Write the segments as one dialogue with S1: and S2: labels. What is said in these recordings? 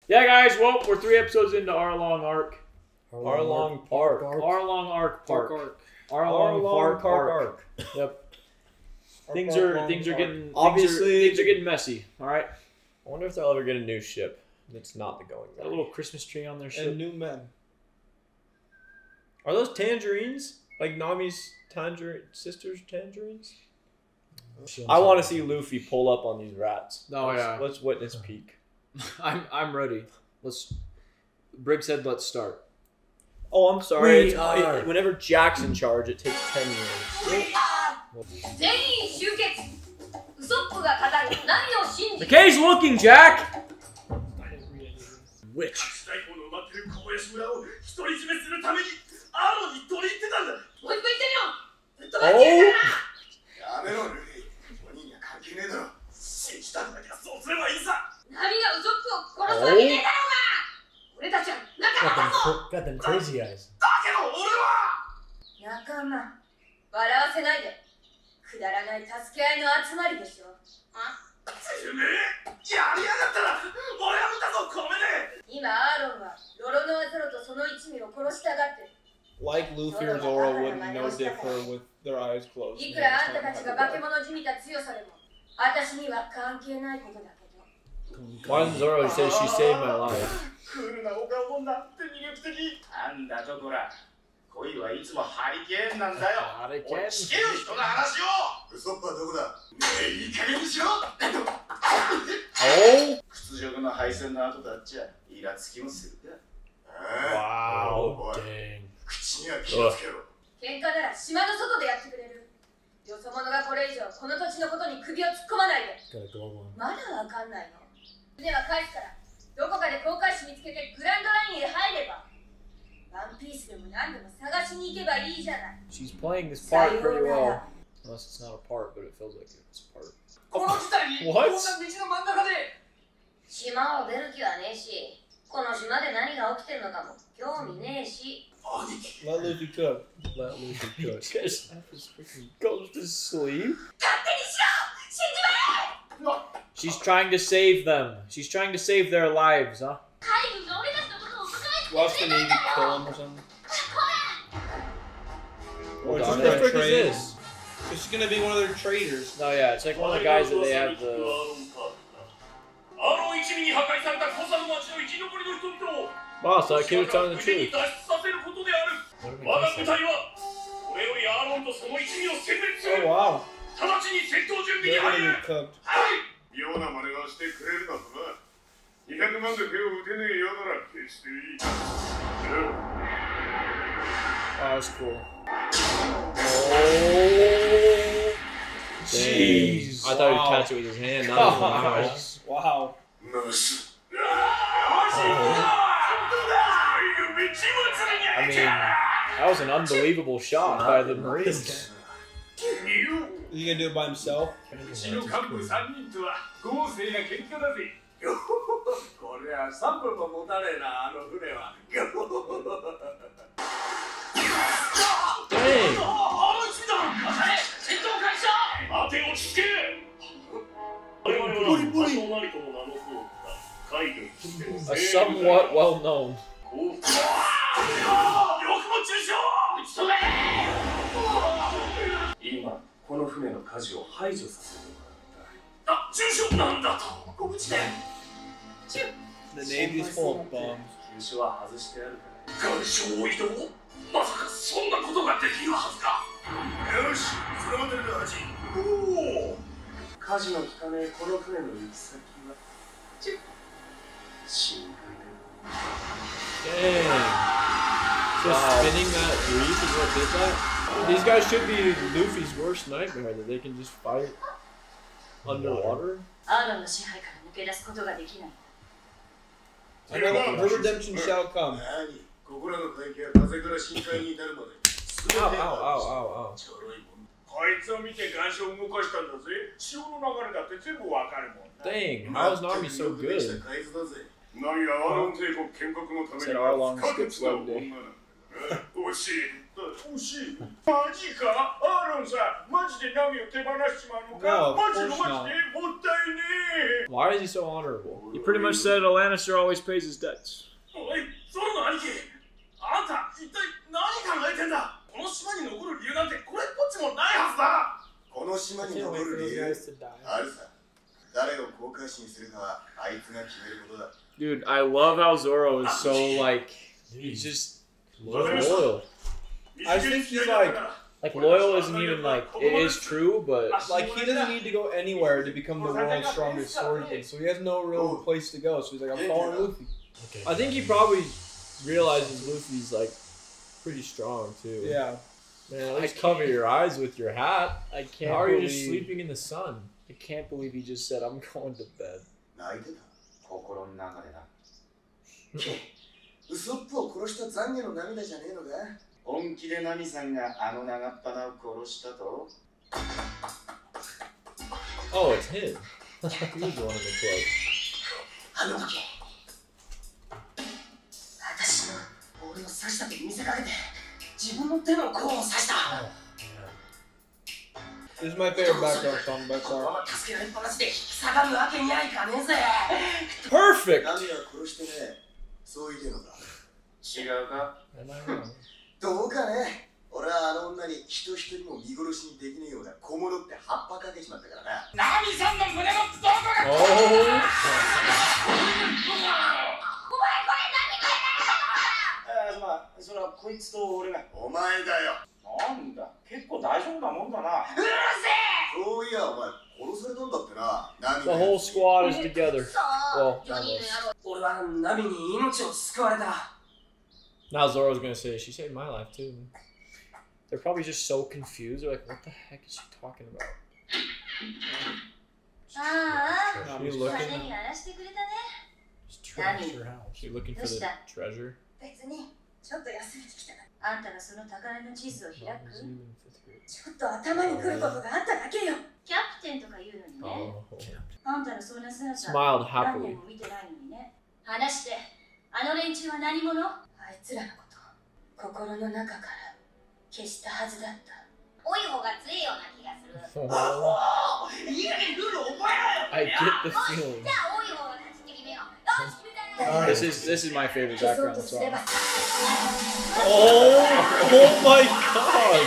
S1: Yeah, guys, well, we're 3 episodes into Arlong Arc.
S2: Arlong Park.
S1: Arlong Park Arc.
S2: Arlong Park Arc.
S1: Yep. Things are getting messy. All right.
S2: I wonder if they'll ever get a new ship that's not the Going
S1: Got a little Christmas tree on their ship.
S3: And new men.
S2: Are those tangerines? Like Nami's sister's tangerines? I want to see Luffy pull up on these rats.
S1: Oh yeah.
S2: Let's witness peek.
S1: I'm ready. Briggs said let's start.
S2: Oh, I'm sorry. Whenever Jack's in charge, it takes 10 years.
S1: McKay's looking, Jack! Witch.
S2: Oh!
S4: Got them crazy eyes.
S3: Like Luffy or Zoro wouldn't know differ with their eyes closed.
S2: Why does Zoro say she saved my life?
S1: Wow. Dang. She's playing this part pretty well. Unless it's not a part, but it feels like it's a part. What?
S3: Let Luffy cook.
S2: Let Luffy cook. Just goes to sleep.
S1: She's trying to save them. She's trying to save their lives, huh?
S3: Watch the Navy kill him or something.
S2: What the frick is this?
S3: It's gonna be one of their traders.
S1: No, yeah, it's like one of the guys that they have the...
S2: Wow, so that kid was telling the truth.
S3: Oh wow. They're gonna be cooked.
S1: Oh, that's cool.
S2: Oh,
S1: jeez.
S2: I thought he'd catch it with his hand, not with his mouth.
S3: Wow.
S1: I mean, that was an unbelievable shot by the Marines.
S3: Is he gonna do it by himself?
S2: Dang.
S1: A somewhat well-known.
S3: The Navy's full of bums.
S2: Dang. So spinning that reef is what did that? These guys should be Luffy's worst nightmare, that they can just fight underwater.
S3: I know her redemption shall come.
S2: Ow, ow, ow, ow, ow. Dang, how is Nami so good?
S1: Said Arlong skips one day.
S2: Why is he so honorable?
S1: He pretty much said a Lannister always pays his debts. Dude, I love how Zoro is so like, he's just loyal.
S3: I think he's
S1: like loyal isn't even like, it is true, but
S3: like he doesn't need to go anywhere to become the world's strongest swordsman, so he has no real place to go. So he's like, I'm following Luffy.
S2: Okay. I think he probably realizes Luffy's like pretty strong too.
S3: Yeah.
S2: Man, at least cover your eyes with your hat.
S1: I can't.
S2: How are you just sleeping in the sun?
S1: I can't believe he just said, I'm going to bed.
S2: Oh, it's him. He was the one in the club.
S3: This is my favorite background song by far.
S2: Perfect!
S1: Am I wrong?
S4: どうかね。俺はあの女に人一人も見殺しにできねえような小物って葉っぱかけちまったからな。ナミさんの胸のどこが。お前これナミかよ。それはこいつと俺が。お前だよ。なんだ。結構大丈夫なもんだな。うるせえ。そういやお前殺されたんだってな。ナミ。
S1: The whole squad is together. Well, almost.
S4: 俺はナミに命を救われた。
S2: Now Zoro's gonna say, she saved my life too.
S1: They're probably just so confused. They're like, what the heck is she talking about?
S2: She's looking. Just trash her house. She's looking for the treasure. Smiled happily.
S5: 心の中から消したはずだった。おい方が強いような気がする。いい加減ルール覚えろよ。
S1: I get the feeling.
S5: じゃあおい方が勝ちって決めよう。よし決めたね。
S1: This is my favorite background song.
S2: Oh my god!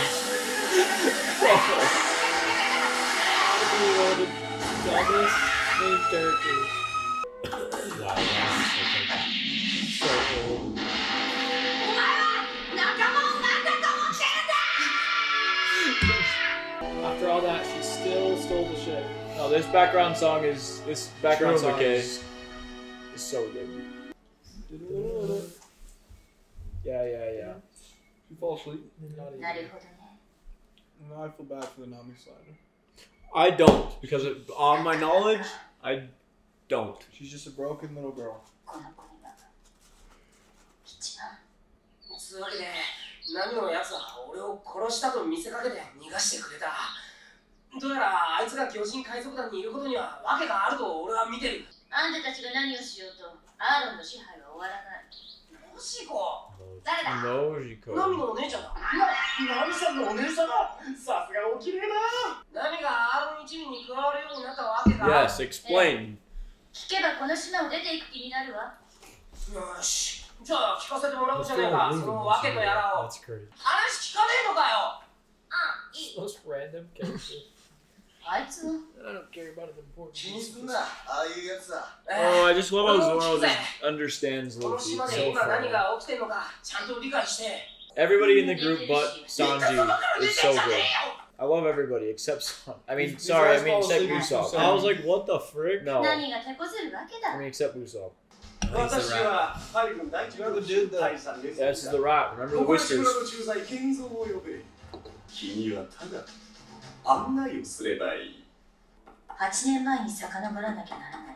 S2: One of the dumbest main characters. Wow, so old.
S1: After all that, she still stole the ship. Oh, this background song is so good. Yeah.
S3: You fall asleep?
S5: No.
S3: No, I feel bad for the Nami slider.
S2: I don't, because on my knowledge, I don't.
S3: She's just a broken little girl.
S4: つまりね、ナミのやつは俺を殺したと見せかけて逃がしてくれた。どうやらあいつが巨人海賊団にいることには訳があると俺は見てる。あんたたちが何をしようと、アーロンの支配は終わらない。ノジコ。誰だ？
S2: ノジコ。
S4: ナミのお姉ちゃんだ。ナミさんのお姉さんだ。さすがお綺麗だ。ナミがアーロン一味に加わるようになったわけが。
S2: Yes, explain.
S5: 聞けばこの島を出ていく気になるわ。
S4: よし。じゃあ聞かせてもらおうじゃねえか。その訳とやらを。話聞かねえのかよ。
S5: あ、いい。
S1: Most random character.
S5: あいつは
S1: I don't care about it important.
S4: 気にすんな。ああいうやつだ。
S1: Oh, I just love how Zoro just understands
S4: この
S1: Luffy
S4: 島で
S1: so
S4: 今何
S1: far.
S4: が起きてんのかちゃんと理解して。
S1: Everybody in the group but Sanji is so good. I love everybody except San. I mean, sorry, I mean except Usopp.
S2: I was like, what the frick?
S1: No,
S5: 何が手こずるわけだ。
S1: I mean except Usopp.
S4: 私はハリ君第一の大さんです。
S1: This is the rat. Remember the
S4: ここで志
S1: whiskers.
S4: 村の駐在健三を呼べ。君はただ案内をすればいい。
S5: 8年前に遡らなきゃならない。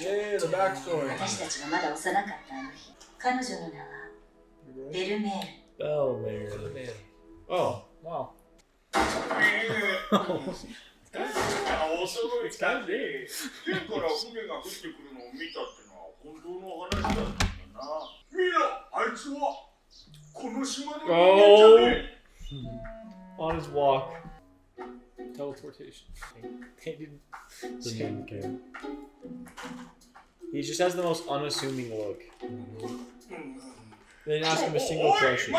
S3: Yeah, the backstory.
S5: 私たちがまだ幼かったあの日、彼女の名はベルメール。
S2: Bellemere. Oh,
S1: Wow.
S4: 遅いかね。天から船が降ってくるのを見たってのは本当の話だったんだな。見ろ、あいつはこの島の人間じゃねえ。
S2: teleportation.
S1: They didn't.
S6: Didn't even care.
S1: He just has the most unassuming look.
S2: They didn't ask him a single question.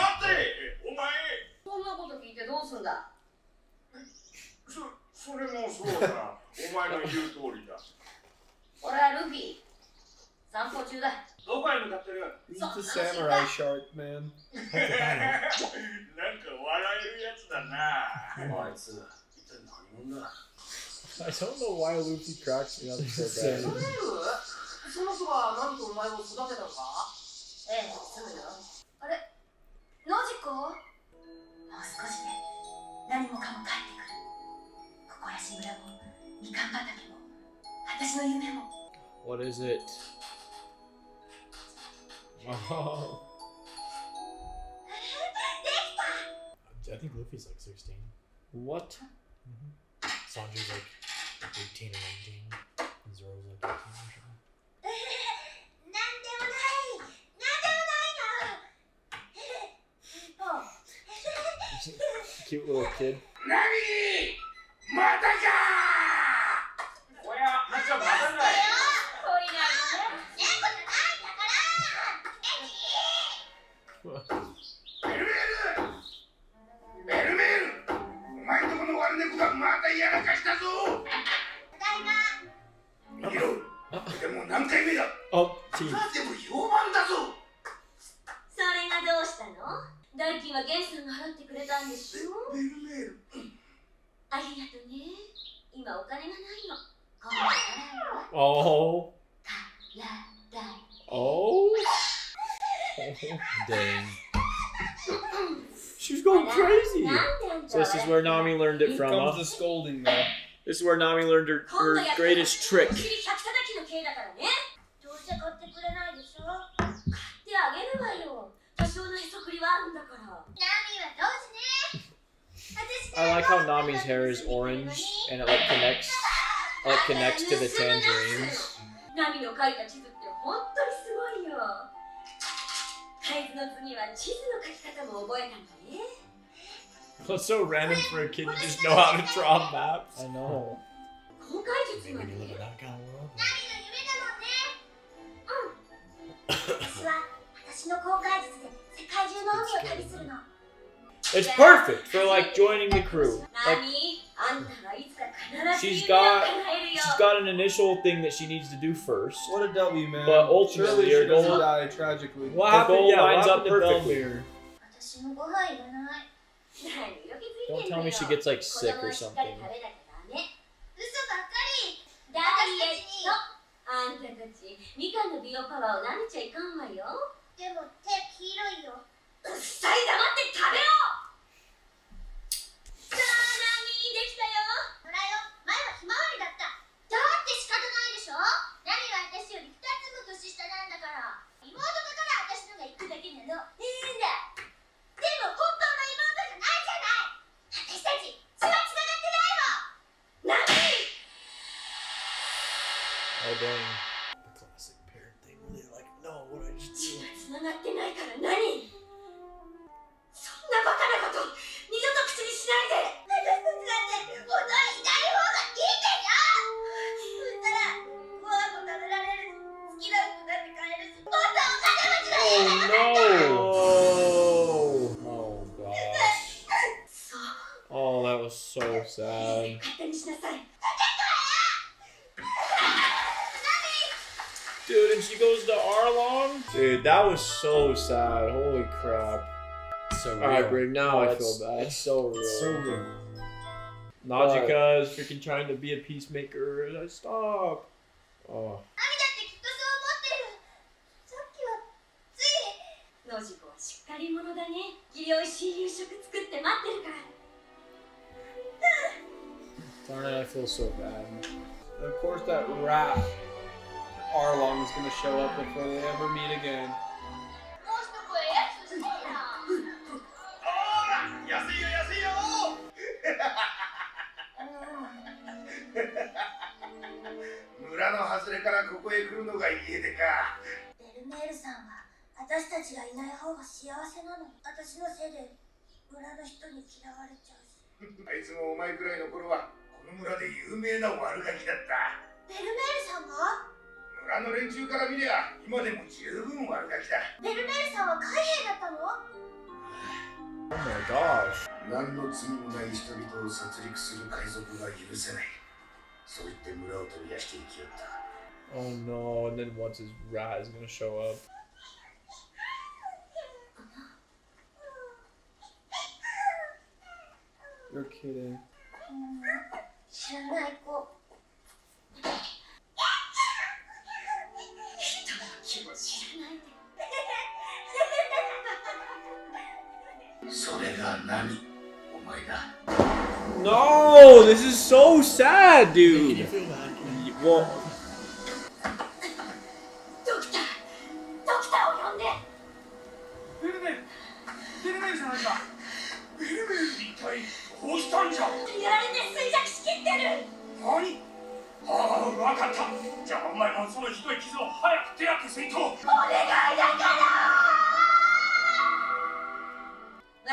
S7: それもそうだ。お前の言う通りだ。
S5: 俺はルフィ。散歩中だ。
S4: どこへ向かってる？
S3: He's the samurai shark, man.
S7: なんか笑えるやつだな。
S4: あいつ、一体何者だ？
S2: I don't know why Luffy cracks me up so
S4: それ
S2: bad.
S4: その子が何とお前を育てたのか？
S5: ええ、そうよ。あれ、ノジコ？もう少しで何もかも帰ってくる。ここやし村も、みかん畑も、私の夢も。
S1: What is it?
S2: Oh.
S6: I think Luffy's like 16.
S1: What?
S6: Sanji's like 18 or 19. And Zoro's like 18 or something.
S5: なんでもないの。
S1: Cute little kid.
S7: ナミまたか
S4: おや、またまたない。
S7: ベルメールお前んとこの悪猫がまたやらかしたぞ見ろでも何回目だ
S1: Oh, teeth.
S7: でも評判だぞ
S5: それがどうしたの？代金はゲンさんが払ってくれたんでしょ？
S7: ベルメール
S5: ありがとね。今お金がないの。今度払うわ。
S1: Oh.
S5: からだい。
S1: Oh.
S6: Dang.
S2: She's going crazy.
S1: So this is where Nami learned it
S3: Here
S1: from.
S3: comes
S1: Huh?
S3: the scolding now.
S1: This is where Nami learned her greatest trick.
S5: どうせ買ってくれないでしょ？買ってあげるわよ。多少のへそくりはあるんだから。ナミはどうしね。
S1: I like how Nami's hair is orange and it like connects to the tangerines.
S5: ナミの描いた地図って本当にすごいよ。海図の次は地図の描き方も覚えたんだね。
S2: That's so random for a kid to just know how to draw maps.
S1: I know.
S5: 公開術
S6: Maybe
S5: ま
S6: when
S5: で。
S6: you live in that kind of world.
S5: ナミの夢だもんね。私は私の公開術で世界中の海を旅するの。
S1: It's perfect for like joining the crew.
S5: ナ
S1: Like
S5: ミ、あんたはいつか必ず
S1: she's
S5: 夢を
S1: got
S5: 叶えるよ。
S1: she's got an initial thing that she needs to do first.
S3: What a W, man.
S1: But ultimately,
S3: surely
S1: your
S3: she doesn't
S1: goal-
S3: die tragically.
S2: What
S1: Her
S2: happened?
S1: goal
S2: Yeah, what
S1: lines up
S2: happened to
S1: perfectly.
S2: Bellemere?
S5: 私もご飯いらない。何よくつい
S1: Don't
S5: てん
S1: tell
S5: の
S1: me
S5: よ。
S1: she gets like sick
S5: 子供
S1: or
S5: はしっかり
S1: something.
S5: 食べなきゃダメ。嘘ばっかり。ダイエット。あんたたち、みかんの美容パワーを舐めちゃいかんわよ。でも手黄色いよ。うっさい黙って食べろ。さあ、ナミできたよ。ほらよ、前はひまわりだった。だって仕方ないでしょ。ナミは私より2つも年下なんだから。妹だから私のが行くだけなの。いいんだ。でも本当の妹じゃないじゃない。私たち血はつながってないもん。ナミ。
S1: Oh dang.
S6: The classic parent thing where they're like, no, what did I just
S5: 血
S6: do?
S5: がつながってないから何？そんなバカなこと二度と口にしないで。私たちだって本当にいない方がいいでしょ。そしたらご飯も食べられるし、好きな服だって買えるし、もっとお金持ちだよ。
S1: Oh no! Oh gosh.
S5: そう。
S1: Oh, that was so sad.
S5: 勝手にしなさい。
S1: Dude, and she goes to Arlong? Dude, that was so sad. Holy crap.
S6: So real.
S2: Alright, Brig, now I
S1: That's-
S2: feel bad.
S1: It's so real.
S6: So real.
S2: Nojiko is freaking trying to be a peacemaker. Stop. Oh.
S5: ナミだってきっとそう思ってる。さっきはつい。ノジコはしっかり者だね。美味しい夕食作って待ってるから。
S1: Darn it, I feel so bad.
S3: Of course, that rat Arlong is gonna show up before they ever meet again.
S5: もう一声やつしてな。
S7: おら安いよ安いよ村の外れからここへ来るのが家出か
S5: ベルメールさんは私たちがいない方が幸せなの。私のせいで村の人に嫌われちゃうし。
S7: あいつもお前くらいの頃はの村で有名な悪ガキだった。
S5: ベルメールさんが？
S7: 村の連中から見りゃ今でも十分悪ガキだ。
S5: ベルメールさんは海兵だったの？
S1: Oh my gosh.
S7: 何の罪もない人々を殺戮する海賊が許せない。そう言って村を飛び出して生きよった。
S2: Oh no, and then once his rat is gonna show up.
S3: You're kidding.
S5: 知らない子。人の気も知らないで。
S7: それが何？お前だ。
S2: No, this is so sad, dude. Well,
S5: ドクターを呼んで。
S4: ベルメールじゃないか。
S7: ベルメール一体どうしたんじゃ。
S5: やられて衰弱しきってる。
S7: 何？ああ、わかった。じゃあお前もそのひどい傷を早く手当てせんと。
S5: お願いだから。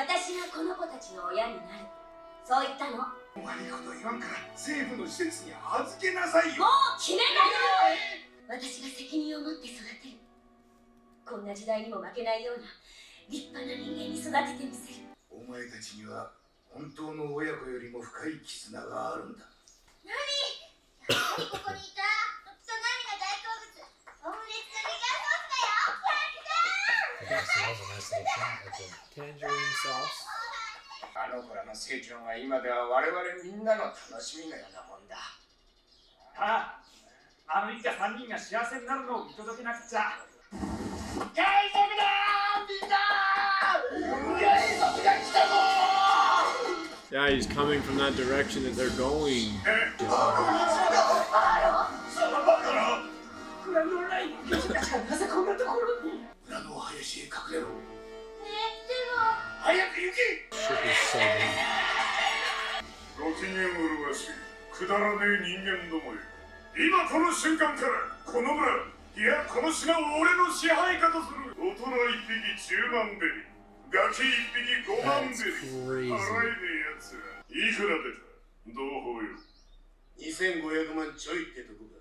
S5: 私がこの子たちの親になる。そう言ったの。
S7: お前いいこと言わんから政府の施設に預けなさいよ。
S5: もう決めたよ。私が責任を持って育てる。こんな時代にも負けないような立派な人間に育ててみせる。
S7: お前たちには本当の親子よりも深い絆があるんだ。
S5: ナミ、やっぱりここにいた。僕とナミが大好物。オムレツのリカーソースだよ。やったー。
S6: I guess it was a nice little shot. Like
S2: tangerine sauce.
S7: あの子らの成長が今では我々みんなの楽しみのようなもんだ。
S4: あの一家3人が幸せになるのを見届けなくちゃ。
S7: 海賊だーみんなー。海賊が来たぞー。
S2: Yeah, he's coming from that direction that they're going.
S7: そのバカな。
S4: 裏のない貴族たちがなぜこんなところに。
S7: 裏の林へ隠れろ。
S5: でも。
S7: 早く行け。
S6: should be so good.
S7: ご機嫌うるわしいくだらねえ人間どもよ。今この瞬間からこの村いやこの島を俺の支配下とする。大人1匹10万ベリガキ1匹5万ベリ払えねえやつらいくら出た同胞よ。2500万ちょいってとこか。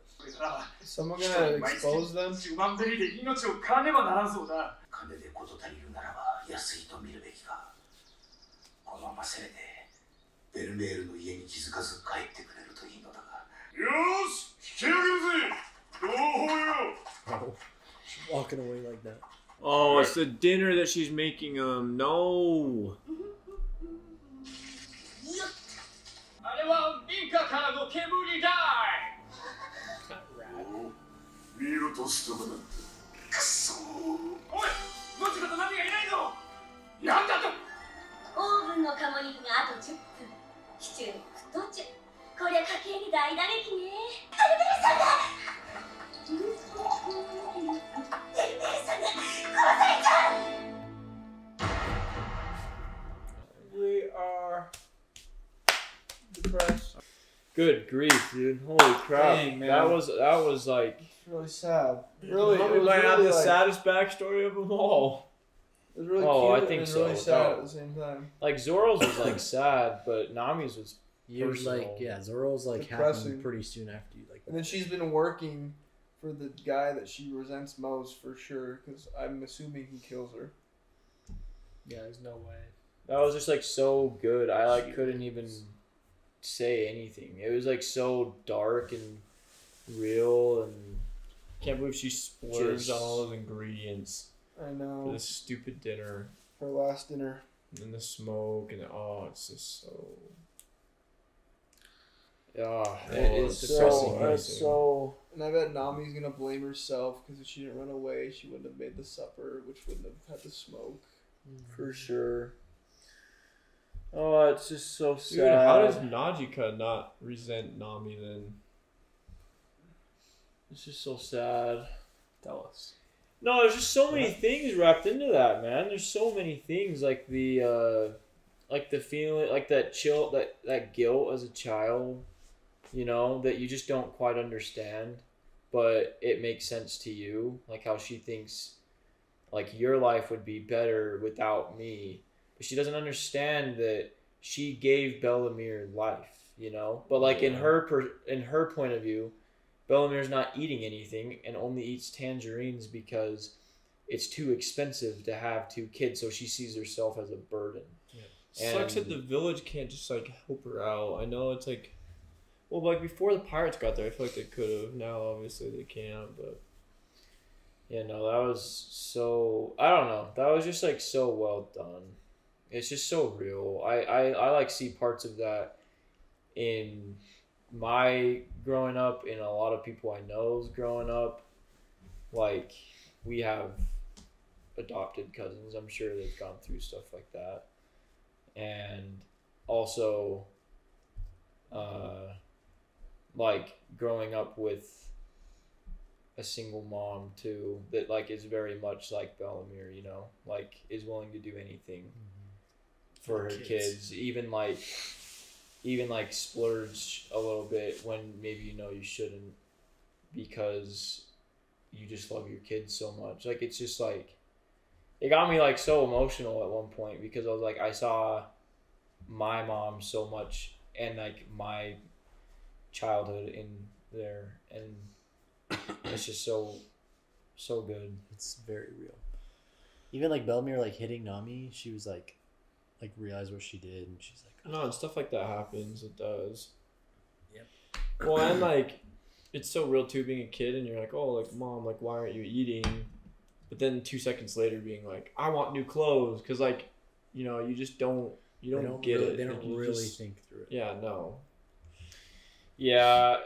S3: Someone gonna expose them?
S4: 10万ベリーで命を買わねばならんそうだ。
S7: 金で事足りるならば安いと見るべきか。このまませめてベルメールの家に気づかず帰ってくれるといいのだが。よーし引き上げるぜ同胞よ。
S6: Oh, she's walking away like that.
S2: Oh, it's the dinner that she's making him. No.
S4: あれは民家からの煙だい。
S7: 見落とすとこだった。くそー。
S4: おい、どっちかとナミがいないぞ。なんだと。
S5: オーブンの鴨肉があと10分。シチューに沸騰中。こりゃ家計に大打撃ね。ベルメールさんだ。ベルメールさんが殺されちゃう。
S2: We are depressed. Good grief, dude! Holy crap!
S3: Dang, man.
S2: That was like
S3: It's really sad. Really,
S2: Probably
S3: it was
S2: might have
S3: really
S2: the
S3: like,
S2: saddest backstory of them all.
S3: It was really
S2: Oh, I
S3: cute
S2: think
S3: and
S2: so.
S3: really sad
S2: No.
S3: at the same time.
S2: Like Zoro's was like sad, but Nami's was
S6: You
S2: personal.
S6: like, yeah, Zoro's like
S3: Depressing.
S6: happened pretty soon after you like.
S3: And then she's been working for the guy that she resents most for sure, because I'm assuming he kills her.
S2: Yeah, there's no way. That was just like so good. I like couldn't even say anything. It was like so dark and real, and can't believe she splurged on all those ingredients
S3: I
S2: for
S3: know.
S2: this stupid dinner
S3: Her last dinner.
S2: and the smoke and it's just so. Yeah,
S3: It's
S2: depressing.
S3: It's so. And I bet Nami's gonna blame herself because if she didn't run away, she wouldn't have made the supper, which wouldn't have had the smoke.
S2: For sure. Oh, it's just so sad.
S8: Dude, how does Nojiko not resent Nami then?
S2: It's just so sad.
S8: Tell us.
S2: No, there's just so many things wrapped into that, man. There's so many things, like the feeling, like that chill, that guilt as a child, you know, that you just don't quite understand, but it makes sense to you, like how she thinks, like your life would be better without me, but she doesn't understand that she gave Bellemere life. you know. But like in her point of view, Bellemere's not eating anything and only eats tangerines because it's too expensive to have 2 kids, so she sees herself as a burden.
S8: Yeah. Sucks that the village can't just like help her out. I know it's like, well, like before the pirates got there, I feel like they could have. Now, obviously, they can't. But
S2: yeah, no, that was so. I don't know. That was just like so well done. It's just so real. I like see parts of that in my growing up, in a lot of people I know's growing up. Like, we have adopted cousins. I'm sure they've gone through stuff like that. And also, like, growing up with a single mom, too, that, like, is very much like Bellemere, you know? Like, is willing to do anything for her kids. Even splurge a little bit when maybe you know you shouldn't, because you just love your kids so much. Like, it's just like, it got me like so emotional at one point, because I was like, I saw my mom so much and like my childhood in there, and it's just so good.
S6: It's very real. Even like Bellemere like hitting Nami, she was like realized what she did, and she's like,
S8: no, and stuff like that happens. It does.
S6: Yep.
S8: Well, and like, it's so real too, being a kid, and you're like, oh, like, Mom, like, why aren't you eating? But then 2 seconds later being like, I want new clothes, because like, you know, you just don't get it.
S6: They don't
S8: like,
S6: really think through it.
S8: Yeah, no.
S2: Yeah,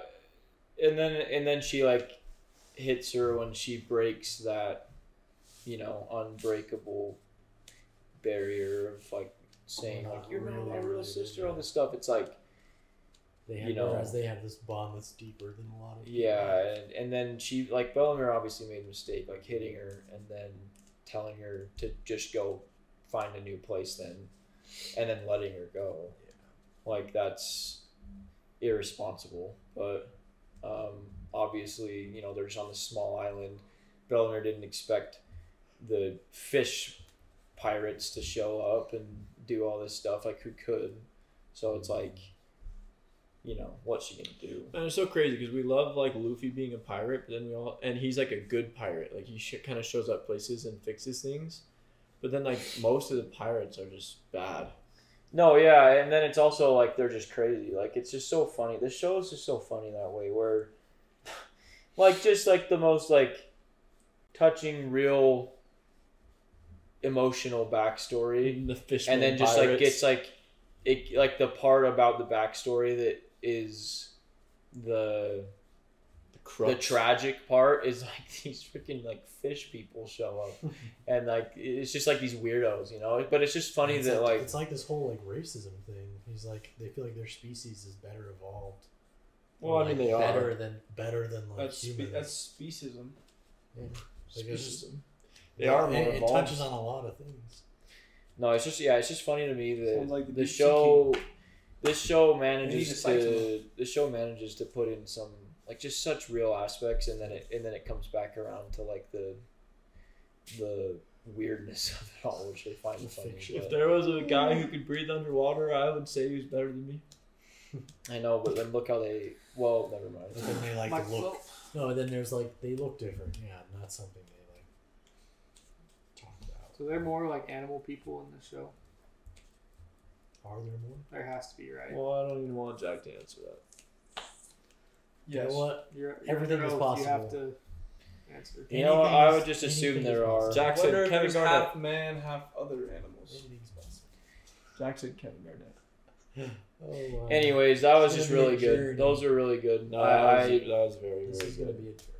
S2: and then she like hits her when she breaks that, you know, unbreakable barrier of like saying like, you're not my real sister, all this stuff. It's like,
S6: they have,
S2: you know,
S6: whereas they have this bond that's deeper than a lot of people.
S2: yeah, and then she, like, Bellemere obviously made a mistake, like hitting her and then telling her to just go find a new place then, and then letting her go. Yeah. Like, that's irresponsible. But obviously, you know, they're just on this small island. Bellemere didn't expect the fish pirates to show up and do all this stuff. Like, who could? So it's like, you know, what's she gonna do?
S8: And it's so crazy because we love like Luffy being a pirate, but then and he's like a good pirate. Like, he kind of shows up places and fixes things, but then like most of the pirates are just bad.
S2: No, yeah, and then it's also like they're just crazy. Like, it's just so funny. This show is just so funny that way, where like, just like the most like touching, real, emotional backstory,
S8: The fish,
S2: and then just
S8: pirates.
S2: like gets like it, like the part about the backstory that is the tragic part is like these freaking like fish people show up, and like it's just like these weirdos, you know. But it's just funny that like
S6: it's like this whole like racism thing. He's like, they feel like their species is better evolved.
S8: Well, I mean, they are
S6: better than like humans.
S3: That's speciesm.
S6: Yeah. Like,
S8: Speciesm. They are more
S6: it
S8: evolved.
S6: touches on a lot of things.
S2: no, it's just funny to me that
S3: Like
S2: this show manages to put in some like just such real aspects, and then it comes back around to like the weirdness of it all, which they find funny.
S8: If there was a guy who could breathe underwater, I would say he was better than me.
S2: I know, but then look how they. Well, never mind.
S6: But then they like to look. No, and then there's like, they look different. Yeah, not something they like talk about.
S9: So they're more like animal people in the show.
S6: Are there more?
S9: There has to be, right?
S8: Well, I don't even want Jack to answer that.
S6: You know what?
S9: You're
S6: Everything
S9: under
S6: is
S9: oath,
S6: possible.
S9: You have to answer.
S2: You know, I would just assume there are.
S8: Jack
S3: Wonder
S8: said
S3: if
S8: Kevin
S3: there's
S8: Garnett.
S3: half man, half other animals.
S6: Anything's possible.
S8: Jack said Kevin Garnett.
S6: Oh, wow.
S2: Anyways, that was
S6: It's
S2: just
S6: gonna be
S2: really
S6: a
S2: good.
S6: journey.
S2: Those are really good.
S8: No,
S2: I
S8: that was very,
S6: This
S8: very
S6: is gonna
S8: good.
S6: be a journey.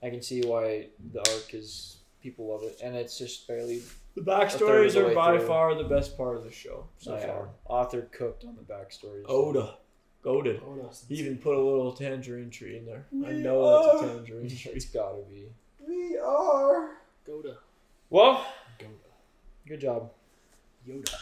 S2: I can see why the arc is, people love it, and it's just barely.
S8: The
S2: A third of
S8: backstories
S2: the
S8: are
S2: way
S8: by
S2: through.
S8: far the best part of the show so
S2: Yeah,
S8: far.
S2: author cooked on the backstories.
S8: Oda. Goated.
S6: Oh, no,
S8: He even put a little tangerine tree in there. I
S3: We
S8: know that's a
S3: are-
S8: tangerine tree.
S2: It's gotta be.
S3: We are.
S9: Go to
S2: Well,
S6: Yoda.
S2: good job.
S6: Yoda.